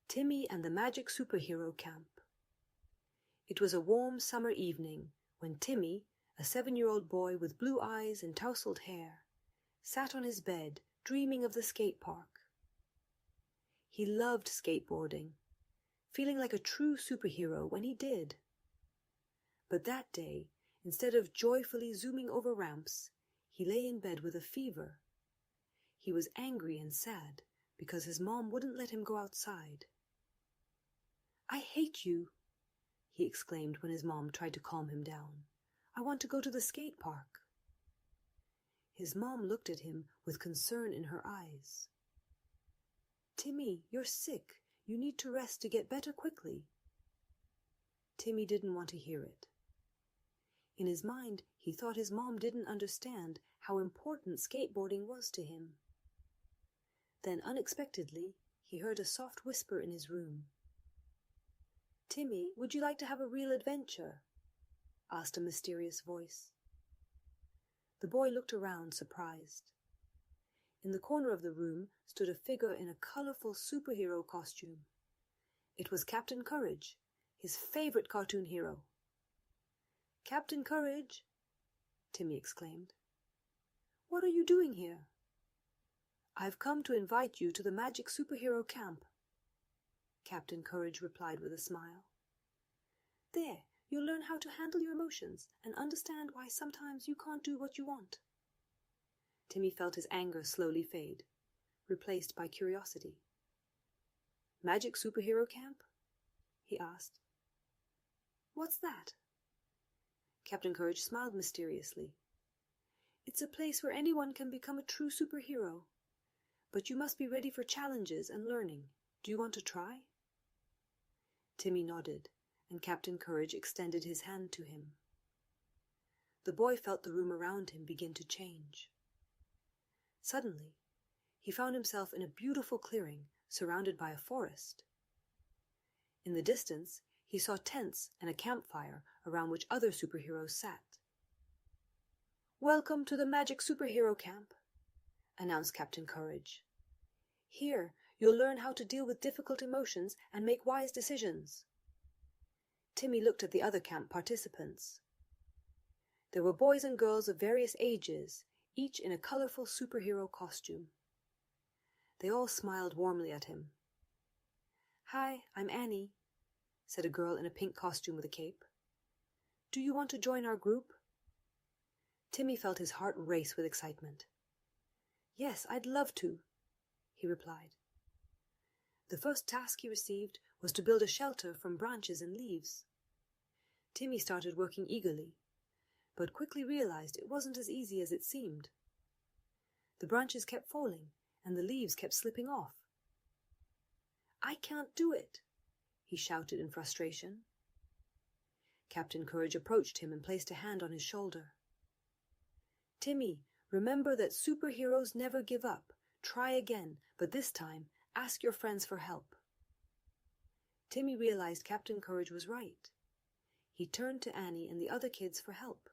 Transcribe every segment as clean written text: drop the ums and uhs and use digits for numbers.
Timmy and the Magic Superhero Camp. It was a warm summer evening when Timmy, a 7-year-old boy with blue eyes and tousled hair, sat on his bed dreaming of the skate park. He loved skateboarding, feeling like a true superhero when he did. But that day, instead of joyfully zooming over ramps, he lay in bed with a fever. He was angry and sad because his mom wouldn't let him go outside. "I hate you," he exclaimed when his mom tried to calm him down. "I want to go to the skate park." His mom looked at him with concern in her eyes. "Timmy, you're sick. You need to rest to get better quickly." Timmy didn't want to hear it. In his mind, he thought his mom didn't understand how important skateboarding was to him. Then, unexpectedly, he heard a soft whisper in his room. "Timmy, would you like to have a real adventure?" asked a mysterious voice. The boy looked around, surprised. In the corner of the room stood a figure in a colorful superhero costume. It was Captain Courage, his favorite cartoon hero. "Captain Courage!" Timmy exclaimed. "What are you doing here?" "I've come to invite you to the Magic Superhero Camp," Captain Courage replied with a smile. "There, you'll learn how to handle your emotions and understand why sometimes you can't do what you want." Timmy felt his anger slowly fade, replaced by curiosity. "Magic Superhero Camp?" he asked. "What's that?" Captain Courage smiled mysteriously. "It's a place where anyone can become a true superhero. But you must be ready for challenges and learning. Do you want to try?" Timmy nodded, and Captain Courage extended his hand to him. The boy felt the room around him begin to change. Suddenly, he found himself in a beautiful clearing surrounded by a forest. In the distance, he saw tents and a campfire around which other superheroes sat. "Welcome to the Magic Superhero Camp," announced Captain Courage. "Here, you'll learn how to deal with difficult emotions and make wise decisions." Timmy looked at the other camp participants. There were boys and girls of various ages, each in a colorful superhero costume. They all smiled warmly at him. "Hi, I'm Annie," said a girl in a pink costume with a cape. "Do you want to join our group?" Timmy felt his heart race with excitement. "Yes, I'd love to," he replied. The first task he received was to build a shelter from branches and leaves. Timmy started working eagerly, but quickly realized it wasn't as easy as it seemed. The branches kept falling, and the leaves kept slipping off. "I can't do it," he shouted in frustration. Captain Courage approached him and placed a hand on his shoulder. "Timmy, remember that superheroes never give up. Try again, but this time, ask your friends for help." Timmy realized Captain Courage was right. He turned to Annie and the other kids for help.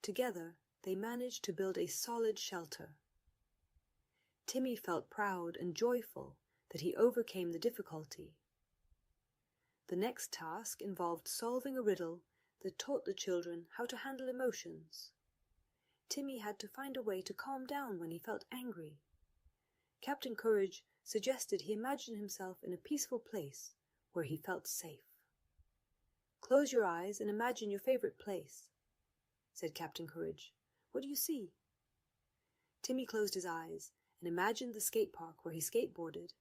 Together, they managed to build a solid shelter. Timmy felt proud and joyful that he overcame the difficulty. The next task involved solving a riddle that taught the children how to handle emotions. Timmy had to find a way to calm down when he felt angry. Captain Courage suggested he imagine himself in a peaceful place where he felt safe. "Close your eyes and imagine your favorite place," said Captain Courage. "What do you see?" Timmy closed his eyes and imagined the skate park where he skateboarded.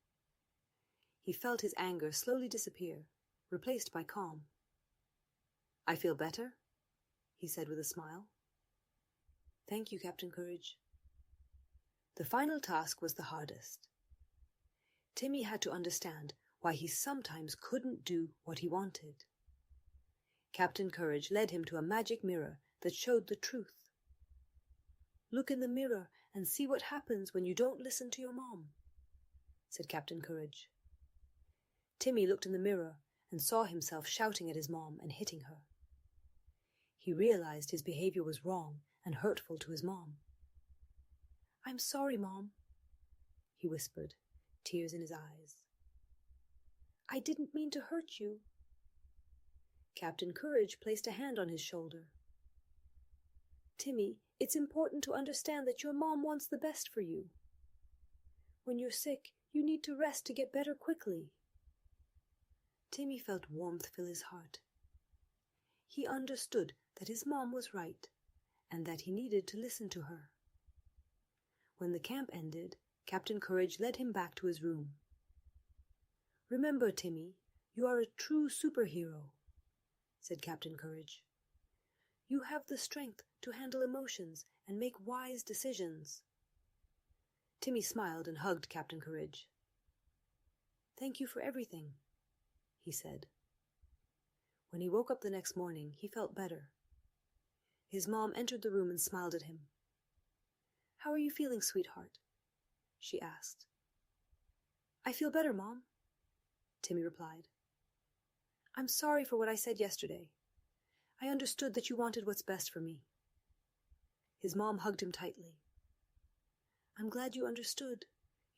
He felt his anger slowly disappear, replaced by calm. "I feel better," he said with a smile. "Thank you, Captain Courage." The final task was the hardest. Timmy had to understand why he sometimes couldn't do what he wanted. Captain Courage led him to a magic mirror that showed the truth. "Look in the mirror and see what happens when you don't listen to your mom," said Captain Courage. Timmy looked in the mirror and saw himself shouting at his mom and hitting her. He realized his behavior was wrong and hurtful to his mom. "I'm sorry, Mom," he whispered, tears in his eyes. I didn't mean to hurt you." Captain Courage placed a hand on his shoulder. "Timmy, it's important to understand that your mom wants the best for you. When you're sick, you need to rest to get better quickly." Timmy felt warmth fill his heart. He understood that his mom was right and that he needed to listen to her. When the camp ended, Captain Courage led him back to his room. "Remember, Timmy, you are a true superhero," said Captain Courage. "You have the strength to handle emotions and make wise decisions." Timmy smiled and hugged Captain Courage. "Thank you for everything," he said. When he woke up the next morning, he felt better. His mom entered the room and smiled at him. "How are you feeling, sweetheart?" she asked. "I feel better, Mom," Timmy replied. "I'm sorry for what I said yesterday. I understood that you wanted what's best for me." His mom hugged him tightly. "I'm glad you understood.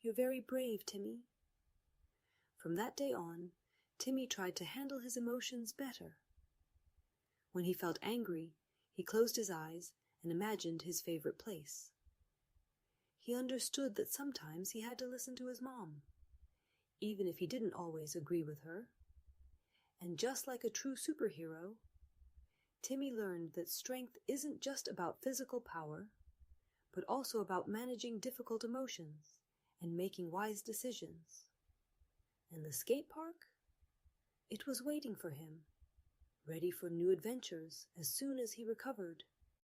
You're very brave, Timmy." From that day on, Timmy tried to handle his emotions better. When he felt angry, he closed his eyes and imagined his favorite place. He understood that sometimes he had to listen to his mom, even if he didn't always agree with her. And just like a true superhero, Timmy learned that strength isn't just about physical power, but also about managing difficult emotions and making wise decisions. And the skate park? It was waiting for him, ready for new adventures as soon as he recovered.